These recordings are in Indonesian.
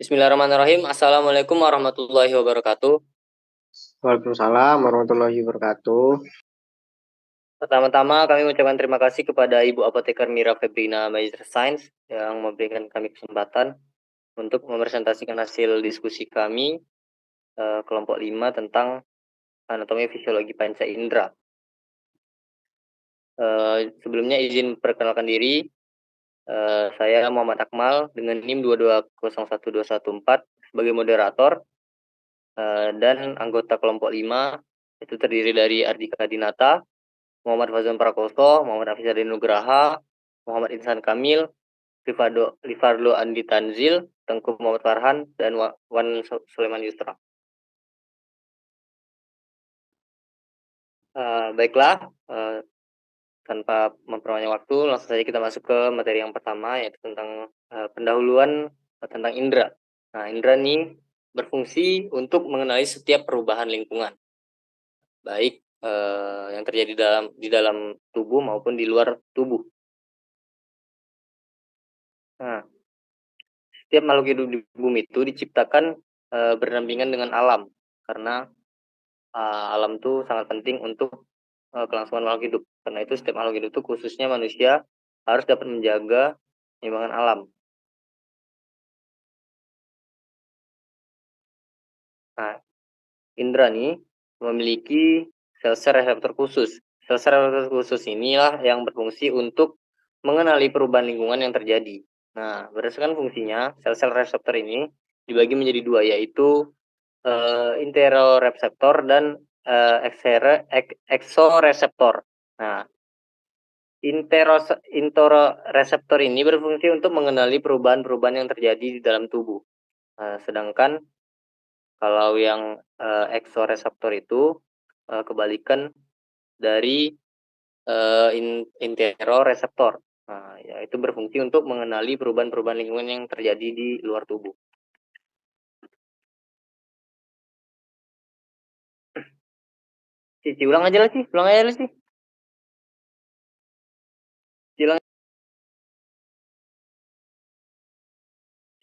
Bismillahirrahmanirrahim. Assalamualaikum warahmatullahi wabarakatuh. Waalaikumsalam warahmatullahi wabarakatuh. Pertama-tama kami mengucapkan terima kasih kepada Ibu Apoteker Mira Febrina Magister Sains yang memberikan kami kesempatan untuk mempresentasikan hasil diskusi kami kelompok 5 tentang anatomi fisiologi panca indera. Sebelumnya izin perkenalkan diri. Saya Muhammad Akmal dengan NIM 2201214 sebagai moderator dan anggota kelompok 5 itu terdiri dari Ardika Dinata, Muhammad Fazan Prakoso, Muhammad Afizadin Nugraha, Muhammad Insan Kamil, Lifardo Andi Tanzil, Tengku Muhammad Farhan, dan Wan Sulaiman Yusra. Baiklah, tanpa memperpanjang waktu, langsung saja kita masuk ke materi yang pertama, yaitu tentang pendahuluan tentang indera. Nah, indera ini berfungsi untuk mengenali setiap perubahan lingkungan, baik yang terjadi di dalam tubuh maupun di luar tubuh. Nah, setiap makhluk hidup di bumi itu diciptakan berdampingan dengan alam, karena alam itu sangat penting untuk kelangsungan makhluk hidup. Karena itu setiap makhluk hidup itu, khususnya manusia, harus dapat menjaga keseimbangan alam. Nah, indera nih memiliki sel-sel reseptor khusus. Sel-sel reseptor khusus inilah yang berfungsi untuk mengenali perubahan lingkungan yang terjadi. Nah, berdasarkan fungsinya, sel-sel reseptor ini dibagi menjadi dua, yaitu interoreseptor dan exoreseptor. Nah, interoreseptor ini berfungsi untuk mengenali perubahan-perubahan yang terjadi di dalam tubuh. Sedangkan kalau yang exoreseptor itu kebalikan dari interoreseptor. Nah, yaitu berfungsi untuk mengenali perubahan-perubahan lingkungan yang terjadi di luar tubuh. Cici, ulang aja lah sih, ulang aja lah sih.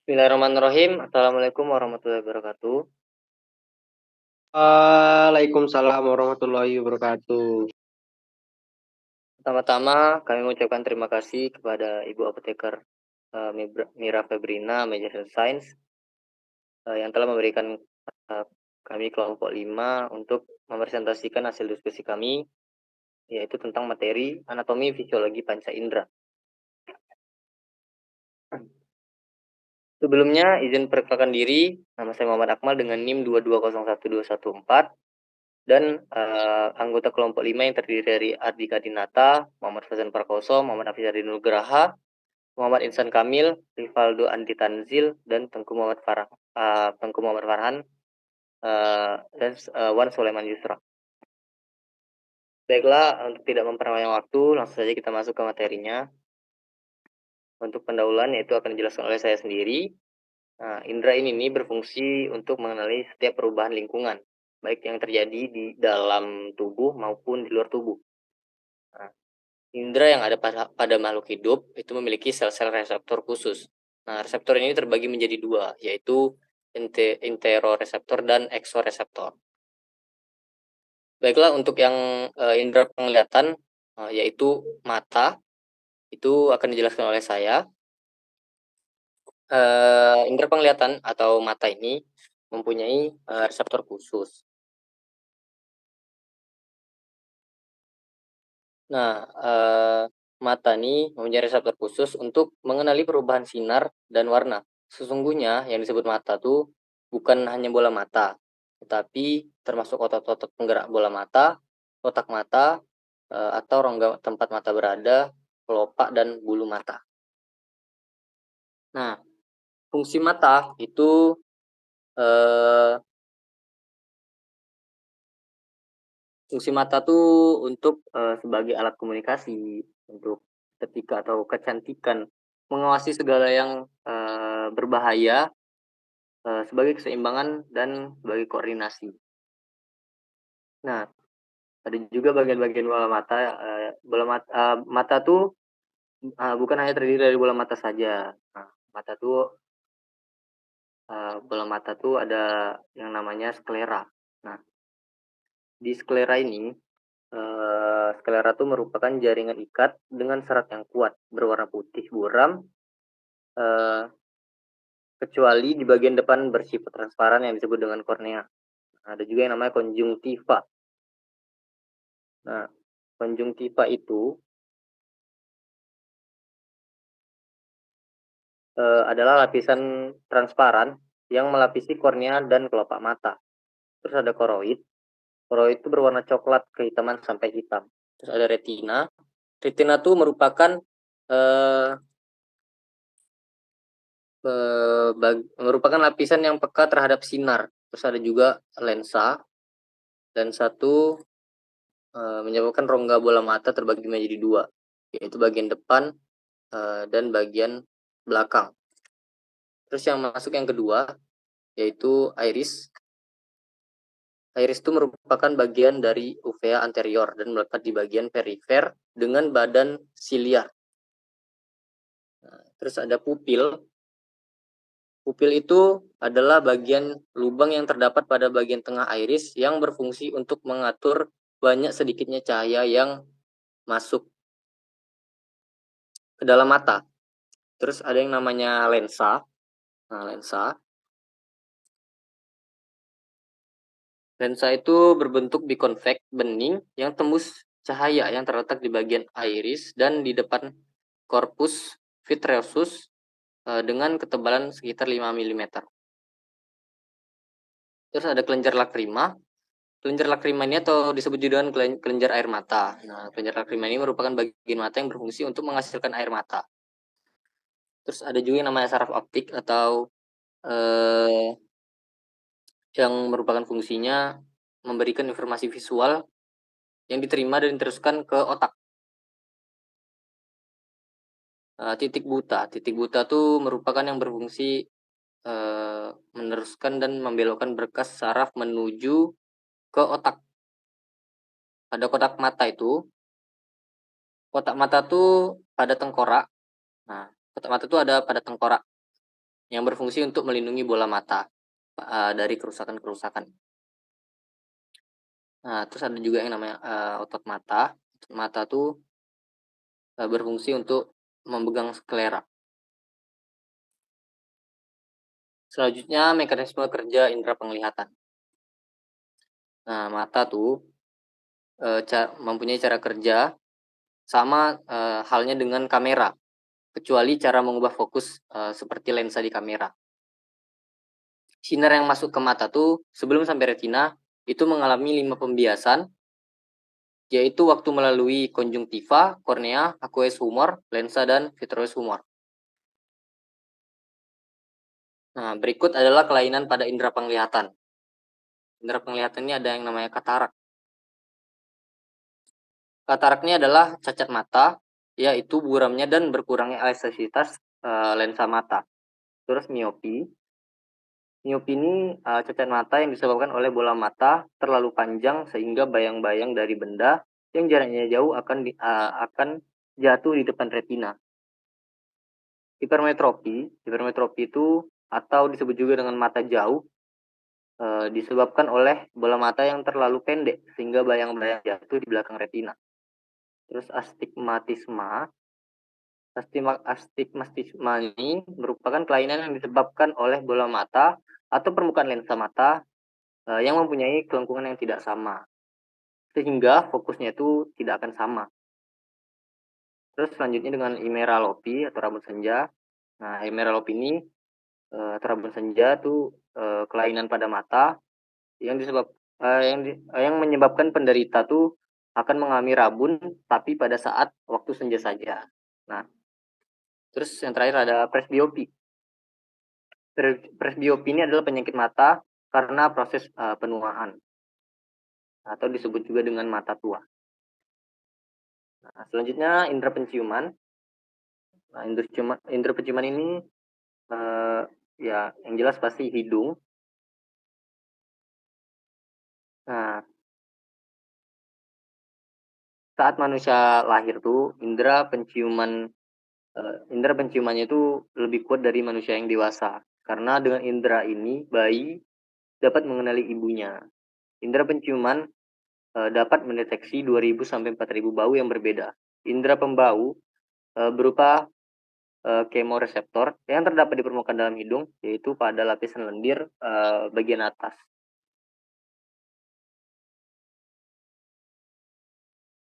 Bismillahirrahmanirrahim. Assalamualaikum warahmatullahi wabarakatuh. Waalaikumsalam warahmatullahi wabarakatuh. Pertama-tama kami mengucapkan terima kasih kepada Ibu Apoteker Mira Febrina Magister Sains yang telah memberikan kami kelompok 5 untuk mempresentasikan hasil diskusi kami, yaitu tentang materi anatomi fisiologi panca indera. Sebelumnya izin perkenalkan diri, nama saya Muhammad Akmal dengan NIM 2201214 dan anggota kelompok 5 yang terdiri dari Ardika Dinata, Muhammad Fazan Prakoso, Muhammad Afizadin Nugraha, Muhammad Insan Kamil, Rivaldo Andi Tanzil, dan Tengku Muhammad Farhan, dan Wan Sulaiman Yusra. Baiklah, untuk tidak memperpanjang waktu, langsung saja kita masuk ke materinya. Untuk pendahuluan, yaitu akan dijelaskan oleh saya sendiri. Nah, indera ini berfungsi untuk mengenali setiap perubahan lingkungan, baik yang terjadi di dalam tubuh maupun di luar tubuh. Nah, indera yang ada pada makhluk hidup itu memiliki sel-sel reseptor khusus. Nah, reseptor ini terbagi menjadi dua, yaitu interoreseptor dan exoreseptor. Baiklah, untuk yang indera penglihatan, yaitu mata, itu akan dijelaskan oleh saya. Indera penglihatan atau mata ini mempunyai reseptor khusus. Nah, mata ini mempunyai reseptor khusus untuk mengenali perubahan sinar dan warna. Sesungguhnya yang disebut mata itu bukan hanya bola mata, tetapi termasuk otot-otot penggerak bola mata, otak mata, atau rongga tempat mata berada, kelopak, dan bulu mata. Nah, fungsi mata itu fungsi mata tuh untuk sebagai alat komunikasi, untuk estetika atau kecantikan, mengawasi segala yang berbahaya, sebagai keseimbangan dan sebagai koordinasi. Nah, ada juga bagian-bagian bola mata. Mata tuh bukan hanya terdiri dari bola mata saja. Nah, mata tuh bola mata tuh ada yang namanya sklera. Nah, di sklera ini, sklera tuh merupakan jaringan ikat dengan serat yang kuat berwarna putih buram, eee, kecuali di bagian depan bersifat transparan yang disebut dengan kornea. Ada juga yang namanya konjungtiva. Nah, konjungtiva itu adalah lapisan transparan yang melapisi kornea dan kelopak mata. Terus ada koroid. Koroid itu berwarna coklat kehitaman sampai hitam. Terus ada retina. Retina itu merupakan eh, merupakan lapisan yang peka terhadap sinar. Terus ada juga lensa. Dan satu menyebabkan rongga bola mata terbagi menjadi dua, yaitu bagian depan dan bagian belakang. Terus yang masuk yang kedua, yaitu iris. Iris itu merupakan bagian dari uvea anterior dan melekat di bagian perifer dengan badan silia. Nah, terus ada pupil. Pupil itu adalah bagian lubang yang terdapat pada bagian tengah iris yang berfungsi untuk mengatur banyak sedikitnya cahaya yang masuk ke dalam mata. Terus ada yang namanya lensa. Nah, lensa itu berbentuk biconvex bening yang tembus cahaya yang terletak di bagian iris dan di depan korpus vitreosus dengan ketebalan sekitar 5 mm. Terus ada kelenjar lakrima. Kelenjar lakrima ini atau disebut juga dengan kelenjar air mata. Nah, kelenjar lakrima ini merupakan bagian mata yang berfungsi untuk menghasilkan air mata. Terus ada juga yang namanya saraf optik atau yang merupakan fungsinya memberikan informasi visual yang diterima dan diteruskan ke otak. Titik buta. Titik buta itu merupakan yang berfungsi meneruskan dan membelokkan berkas saraf menuju ke otak. Pada kotak mata itu, kotak mata tuh pada tengkorak. Nah, kotak mata itu ada pada tengkorak yang berfungsi untuk melindungi bola mata dari kerusakan-kerusakan. Nah, terus ada juga yang namanya otot mata. Otot mata tuh berfungsi untuk memegang sklera. Selanjutnya, mekanisme kerja indera penglihatan. Nah, mata tuh mempunyai cara kerja sama halnya dengan kamera, kecuali cara mengubah fokus seperti lensa di kamera. Sinar yang masuk ke mata tuh sebelum sampai retina itu mengalami 5 pembiasan, yaitu waktu melalui konjungtiva, kornea, aqueous humor, lensa, dan vitreous humor. Nah, berikut adalah kelainan pada indera penglihatan. Indera penglihatan ini ada yang namanya katarak. Katarak ini adalah cacat mata, yaitu buramnya dan berkurangnya elastisitas lensa mata. Terus miopi. Miopi ini cacat mata yang disebabkan oleh bola mata terlalu panjang sehingga bayang-bayang dari benda yang jaraknya jauh akan jatuh di depan retina. Hipermetropi itu atau disebut juga dengan mata jauh disebabkan oleh bola mata yang terlalu pendek sehingga bayang-bayang jatuh di belakang retina. Terus astigmatisme ini merupakan kelainan yang disebabkan oleh bola mata atau permukaan lensa mata yang mempunyai kelengkungan yang tidak sama, sehingga fokusnya itu tidak akan sama. Terus selanjutnya dengan hemeralopi atau rabun senja. Nah, hemeralopi ini atau rabun senja itu kelainan pada mata yang yang menyebabkan penderita tuh akan mengalami rabun tapi pada saat waktu senja saja. Nah, terus yang terakhir ada presbiopi. Presbiopi ini adalah penyakit mata karena proses penuaan atau disebut juga dengan mata tua. Nah, selanjutnya indera penciuman. Nah, indera penciuman ini ya yang jelas pasti hidung. Nah, saat manusia lahir tuh indera penciumannya itu lebih kuat dari manusia yang dewasa karena dengan indera ini bayi dapat mengenali ibunya. Indera penciuman dapat mendeteksi 2000 sampai 4000 bau yang berbeda. Indera pembau berupa kemoreseptor yang terdapat di permukaan dalam hidung, yaitu pada lapisan lendir bagian atas.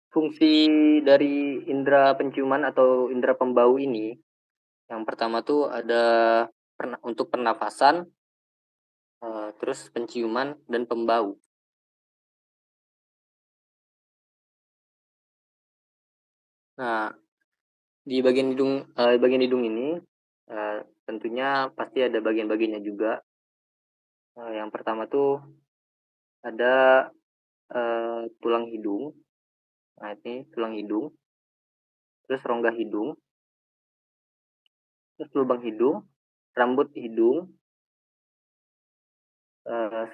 Fungsi dari indera penciuman atau indera pembau ini, yang pertama tuh ada untuk pernafasan, terus penciuman dan pembau. Nah, di bagian hidung ini tentunya pasti ada bagian-bagiannya juga. Yang pertama tuh ada tulang hidung. Nah, ini tulang hidung, terus rongga hidung, terus lubang hidung, rambut hidung,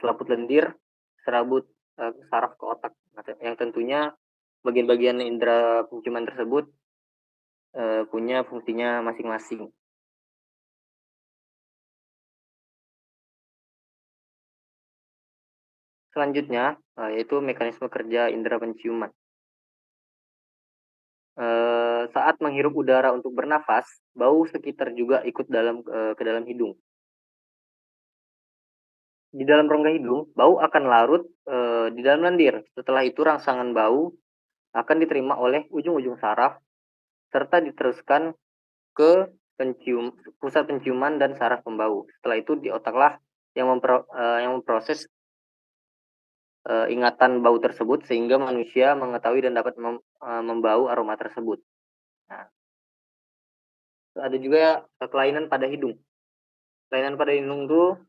selaput lendir, serabut saraf ke otak. Yang tentunya bagian-bagian indera penciuman tersebut punya fungsinya masing-masing. Selanjutnya yaitu mekanisme kerja indera penciuman. Saat menghirup udara untuk bernafas, bau sekitar juga ikut ke dalam hidung. Di dalam rongga hidung, bau akan larut di dalam lendir. Setelah itu rangsangan bau akan diterima oleh ujung-ujung saraf serta diteruskan ke pusat penciuman dan saraf pembau. Setelah itu di otaklah yang memproses ingatan bau tersebut sehingga manusia mengetahui dan dapat membau aroma tersebut. Nah, ada juga kelainan pada hidung. Kelainan pada hidung itu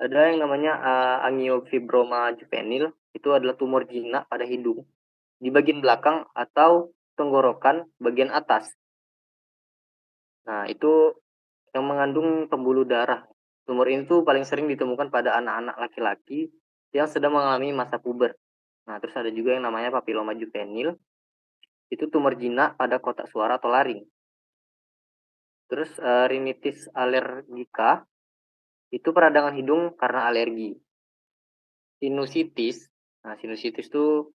ada yang namanya angiofibroma juvenil, itu adalah tumor jinak pada hidung di bagian belakang atau tenggorokan bagian atas. Nah, itu yang mengandung pembuluh darah. Tumor ini tuh paling sering ditemukan pada anak-anak laki-laki yang sedang mengalami masa puber. Nah, terus ada juga yang namanya papiloma juvenil, itu tumor jinak pada kotak suara atau laring. Terus rinitis alergika, itu peradangan hidung karena alergi. Sinusitis, nah sinusitis itu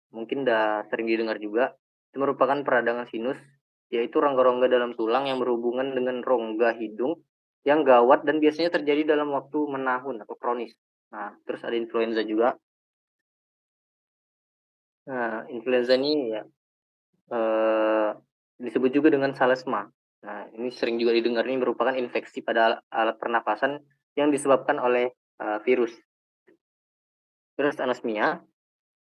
mungkin udah sering didengar juga, itu merupakan peradangan sinus, yaitu rongga-rongga dalam tulang yang berhubungan dengan rongga hidung yang gawat dan biasanya terjadi dalam waktu menahun atau kronis. Nah, terus ada influenza juga. Nah, influenza ini ya disebut juga dengan salesma. Nah, ini sering juga didengar, ini merupakan infeksi pada alat pernapasan yang disebabkan oleh virus. Terus anosmia.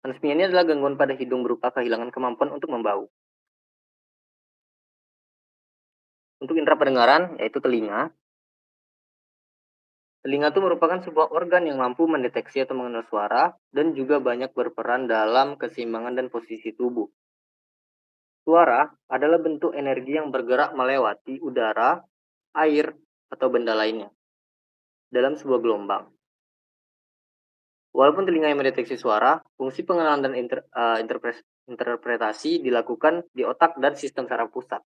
Anosmia ini adalah gangguan pada hidung berupa kehilangan kemampuan untuk membau. Untuk indera pendengaran, yaitu telinga. Telinga itu merupakan sebuah organ yang mampu mendeteksi atau mengenal suara dan juga banyak berperan dalam keseimbangan dan posisi tubuh. Suara adalah bentuk energi yang bergerak melewati udara, air, atau benda lainnya dalam sebuah gelombang. Walaupun telinga yang mendeteksi suara, fungsi pengenalan dan interpretasi dilakukan di otak dan sistem saraf pusat.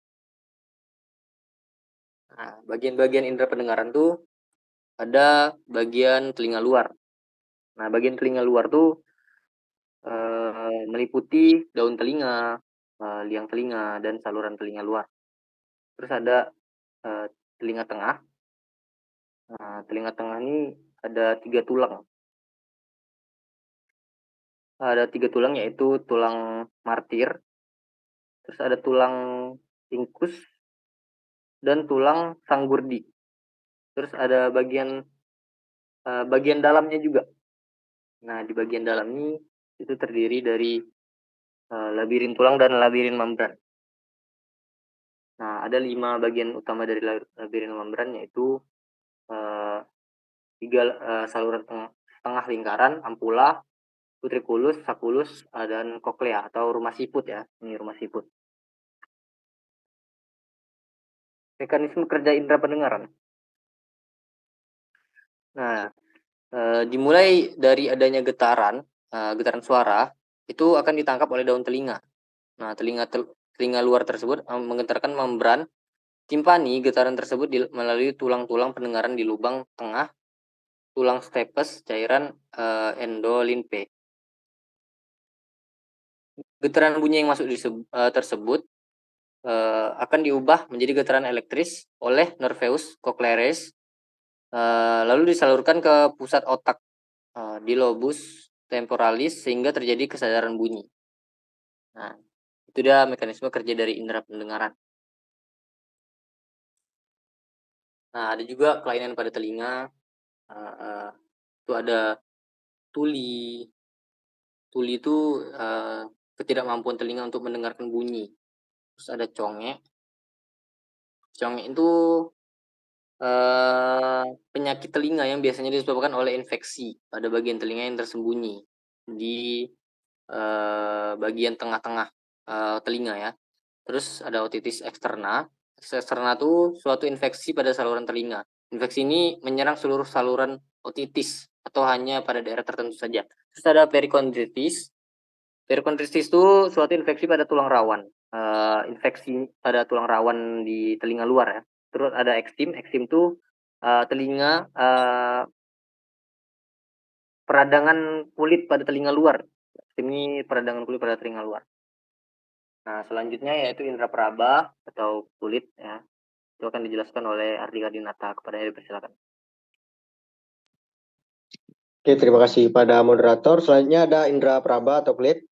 Nah, bagian-bagian indera pendengaran tuh ada bagian telinga luar. Nah, bagian telinga luar tuh meliputi daun telinga, liang telinga, dan saluran telinga luar. Terus ada telinga tengah. Nah, telinga tengah ini ada 3 tulang. Ada 3 tulang, yaitu tulang martir, terus ada tulang ingkus, dan tulang sanggurdi. Terus ada bagian dalamnya juga. Nah, di bagian dalam ini itu terdiri dari labirin tulang dan labirin membran. Nah, ada 5 bagian utama dari labirin membran, yaitu 3 saluran tengah lingkaran, ampula, utriculus, sacculus, dan koklea atau rumah siput ya. Ini rumah siput. Mekanisme kerja indera pendengaran. Nah, dimulai dari adanya getaran suara, itu akan ditangkap oleh daun telinga. Nah, telinga luar tersebut menggetarkan membran Timpani, getaran tersebut melalui tulang-tulang pendengaran di lubang tengah tulang stapes cairan endolimfe. Getaran bunyi yang masuk tersebut akan diubah menjadi getaran elektris oleh nerveus cochlearis, lalu disalurkan ke pusat otak di lobus temporalis sehingga terjadi kesadaran bunyi. Nah, itu dia mekanisme kerja dari indera pendengaran. Nah, ada juga kelainan pada telinga. Itu ada tuli. Tuli itu ketidakmampuan telinga untuk mendengarkan bunyi. Terus ada congek. Congek itu penyakit telinga yang biasanya disebabkan oleh infeksi pada bagian telinga yang tersembunyi di bagian tengah-tengah telinga ya. Terus ada otitis eksterna. Eksterna itu suatu infeksi pada saluran telinga. Infeksi ini menyerang seluruh saluran otitis atau hanya pada daerah tertentu saja. Terus ada perikondritis. Perikondritis itu suatu infeksi pada tulang rawan. Infeksi pada tulang rawan di telinga luar ya. Terus ada eksim. Eksim itu telinga peradangan kulit pada telinga luar. Ini peradangan kulit pada telinga luar. Nah, selanjutnya yaitu indera peraba atau kulit ya. Itu akan dijelaskan oleh Ardika Dinata. Kepada Heri persilakan. Oke, terima kasih pada moderator. Selanjutnya ada indera peraba atau kulit.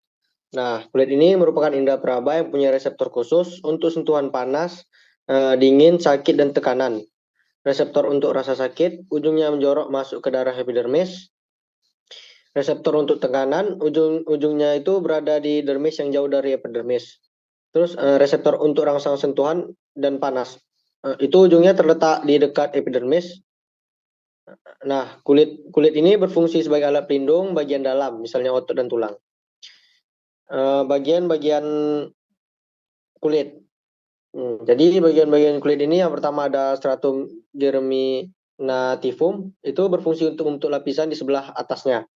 Nah, kulit ini merupakan indera peraba yang punya reseptor khusus untuk sentuhan panas, dingin, sakit, dan tekanan. Reseptor untuk rasa sakit, ujungnya menjorok masuk ke darah epidermis. Reseptor untuk tekanan, ujungnya itu berada di dermis yang jauh dari epidermis. Terus reseptor untuk rangsang sentuhan dan panas, itu ujungnya terletak di dekat epidermis. Nah, kulit ini berfungsi sebagai alat pelindung bagian dalam, misalnya otot dan tulang. Bagian-bagian kulit. Jadi bagian-bagian kulit ini yang pertama ada stratum germinativum, itu berfungsi untuk membentuk lapisan di sebelah atasnya.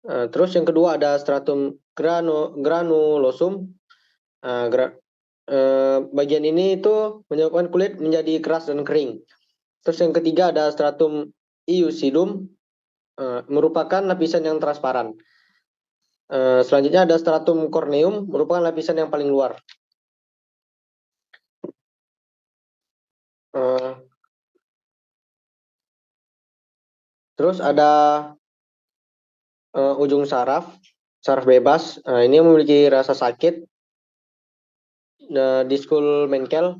Terus yang kedua ada stratum granulosum. Bagian ini itu menyebabkan kulit menjadi keras dan kering. Terus yang ketiga ada stratum iusidum, merupakan lapisan yang transparan. Selanjutnya ada stratum corneum, merupakan lapisan yang paling luar. Terus ada ujung saraf bebas. Ini memiliki rasa sakit. Diskul Menkel,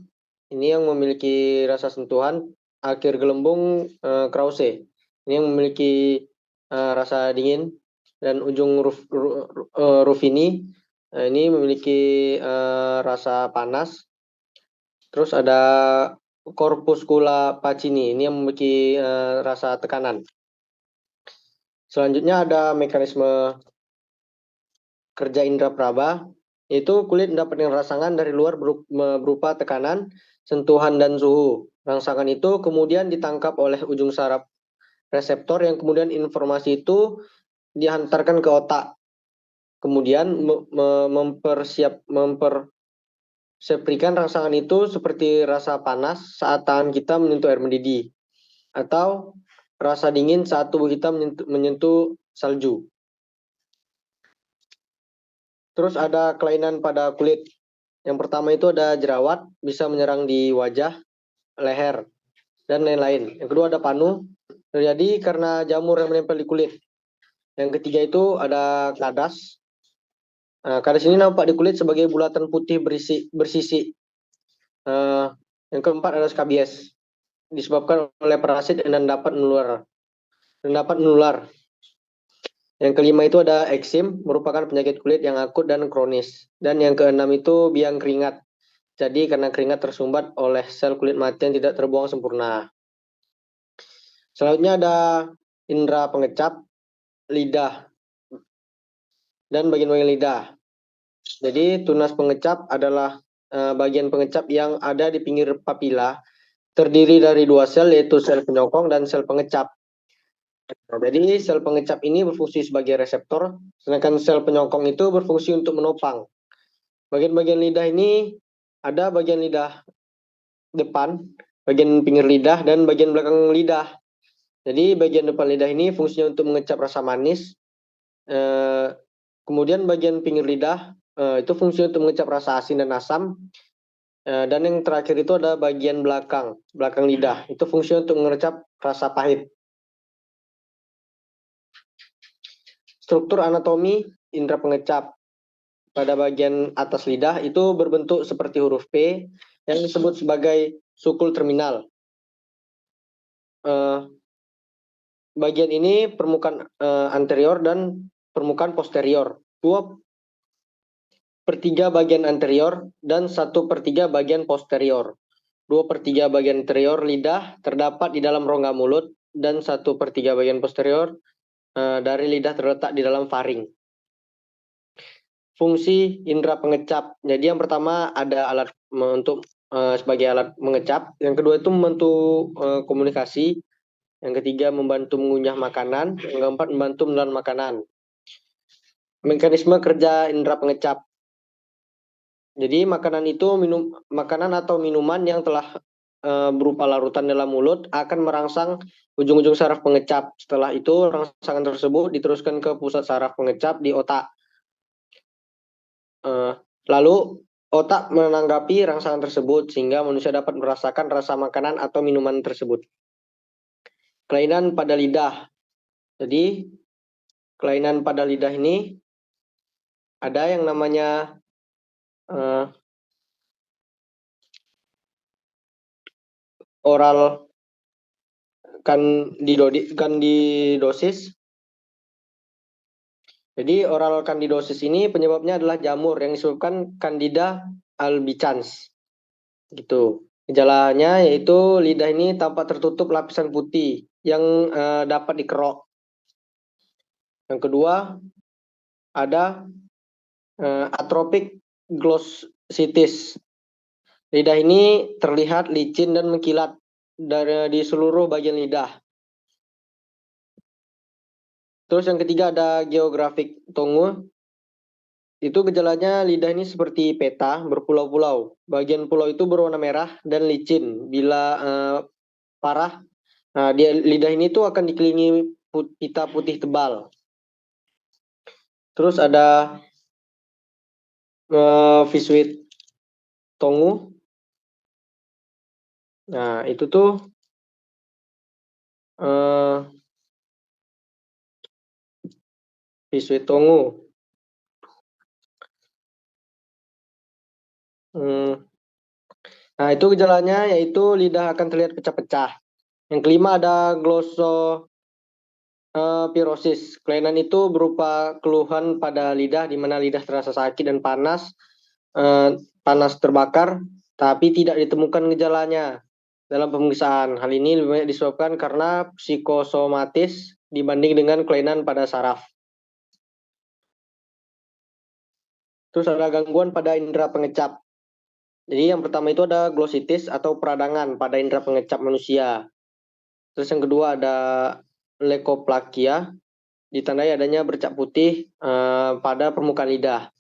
ini yang memiliki rasa sentuhan. Akhir gelembung Krause, ini yang memiliki rasa dingin. Dan ujung Ruffini, ini memiliki rasa panas. Terus ada corpuscula pacini, ini yang memiliki rasa tekanan. Selanjutnya ada mekanisme kerja indera peraba, yaitu kulit mendapatkan rangsangan dari luar berupa tekanan, sentuhan, dan suhu. Rangsangan itu kemudian ditangkap oleh ujung saraf reseptor yang kemudian informasi itu dihantarkan ke otak. Kemudian mempersepsikan rangsangan itu seperti rasa panas saat tangan kita menyentuh air mendidih, atau rasa dingin saat tubuh kita menyentuh salju. Terus ada kelainan pada kulit. Yang pertama itu ada jerawat, bisa menyerang di wajah, leher, dan lain-lain. Yang kedua ada panu, terjadi karena jamur yang menempel di kulit. Yang ketiga itu ada kadas. Kadas ini nampak di kulit sebagai bulatan putih bersisi. Yang keempat ada skabies, disebabkan oleh parasit dan dapat menular. Yang kelima itu ada eksim, merupakan penyakit kulit yang akut dan kronis. Dan yang keenam itu biang keringat. Jadi karena keringat tersumbat oleh sel kulit mati yang tidak terbuang sempurna. Selanjutnya ada indera pengecap, lidah, dan bagian-bagian lidah. Jadi tunas pengecap adalah bagian pengecap yang ada di pinggir papila, terdiri dari dua sel, yaitu sel penyokong dan sel pengecap. Jadi sel pengecap ini berfungsi sebagai reseptor, sedangkan sel penyokong itu berfungsi untuk menopang. Bagian-bagian lidah ini ada bagian lidah depan, bagian pinggir lidah, dan bagian belakang lidah. Jadi bagian depan lidah ini fungsinya untuk mengecap rasa manis. Kemudian bagian pinggir lidah itu fungsinya untuk mengecap rasa asin dan asam. Dan yang terakhir itu ada bagian belakang lidah. Itu fungsinya untuk mengecap rasa pahit. Struktur anatomi indera pengecap. Pada bagian atas lidah itu berbentuk seperti huruf P yang disebut sebagai sukul terminal. Bagian ini permukaan anterior dan permukaan posterior. 2/3 bagian anterior dan 1/3 bagian posterior. 2/3 bagian anterior lidah terdapat di dalam rongga mulut dan 1/3 bagian posterior dari lidah terletak di dalam faring. Fungsi indera pengecap. Jadi yang pertama ada alat untuk sebagai alat mengecap. Yang kedua itu membantu komunikasi. Yang ketiga membantu mengunyah makanan. Yang keempat membantu menelan makanan. Mekanisme kerja indera pengecap. Jadi makanan atau minuman yang telah berupa larutan dalam mulut akan merangsang ujung-ujung saraf pengecap. Setelah itu rangsangan tersebut diteruskan ke pusat saraf pengecap di otak. Lalu otak menanggapi rangsangan tersebut sehingga manusia dapat merasakan rasa makanan atau minuman tersebut. Kelainan pada lidah. Jadi kelainan pada lidah ini ada yang namanya oral kandidosis. Jadi oral kandidosis ini penyebabnya adalah jamur yang disebabkan Candida albicans. Gitu. Gejalanya yaitu lidah ini tampak tertutup lapisan putih yang dapat dikerok. Yang kedua ada atropik glossitis. Lidah ini terlihat licin dan mengkilat di seluruh bagian lidah. Terus yang ketiga ada geografik tongue. Itu gejalanya lidah ini seperti peta berpulau-pulau. Bagian pulau itu berwarna merah dan licin. Bila parah, lidah ini tuh akan dikelilingi pita putih tebal. Terus ada visuit tongue. Nah, itu tuh visuit tongue. Nah, itu gejalanya yaitu lidah akan terlihat pecah-pecah. Yang kelima ada glossopirosis. Kelainan itu berupa keluhan pada lidah di mana lidah terasa sakit dan panas terbakar, tapi tidak ditemukan gejalanya dalam pemeriksaan. Hal ini lebih banyak disebabkan karena psikosomatis dibanding dengan kelainan pada saraf. Terus ada gangguan pada indera pengecap. Jadi yang pertama itu ada glossitis atau peradangan pada indera pengecap manusia. Terus yang kedua ada leukoplakia, ditandai adanya bercak putih pada permukaan lidah.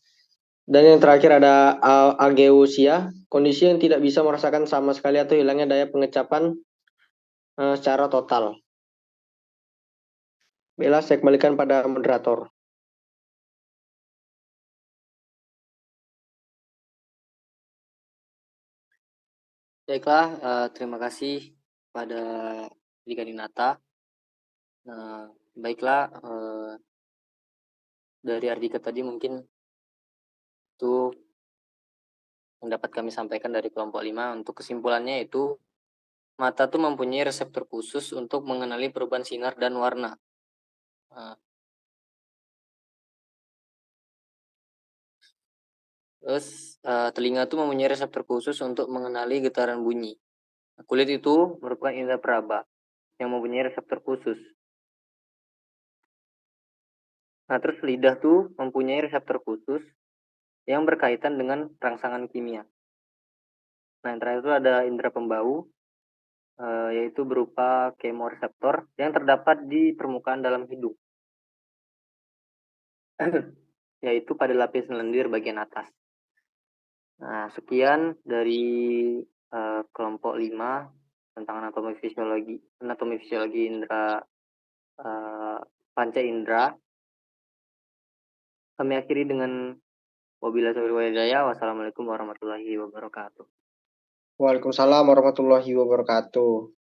Dan yang terakhir ada ageusia, kondisi yang tidak bisa merasakan sama sekali atau hilangnya daya pengecapan secara total. Baiklah, saya kembalikan pada moderator. Baiklah, terima kasih pada Dika Dinata. Baiklah, dari Ardika tadi mungkin itu yang dapat kami sampaikan dari kelompok 5. Untuk kesimpulannya itu mata tuh mempunyai reseptor khusus untuk mengenali perubahan sinar dan warna. Terus telinga tuh mempunyai reseptor khusus untuk mengenali getaran bunyi. Kulit itu merupakan indera peraba yang mempunyai reseptor khusus. Nah, terus lidah tuh mempunyai reseptor khusus yang berkaitan dengan rangsangan kimia. Nah, yang terakhir itu ada indera pembau, yaitu berupa kemoreseptor yang terdapat di permukaan dalam hidung, yaitu pada lapis lendir bagian atas. Nah, sekian dari kelompok 5 tentang anatomi fisiologi indera panca indera. Kami akhiri dengan wabillahi taufiq wal hidayah. Wassalamualaikum warahmatullahi wabarakatuh. Waalaikumsalam warahmatullahi wabarakatuh.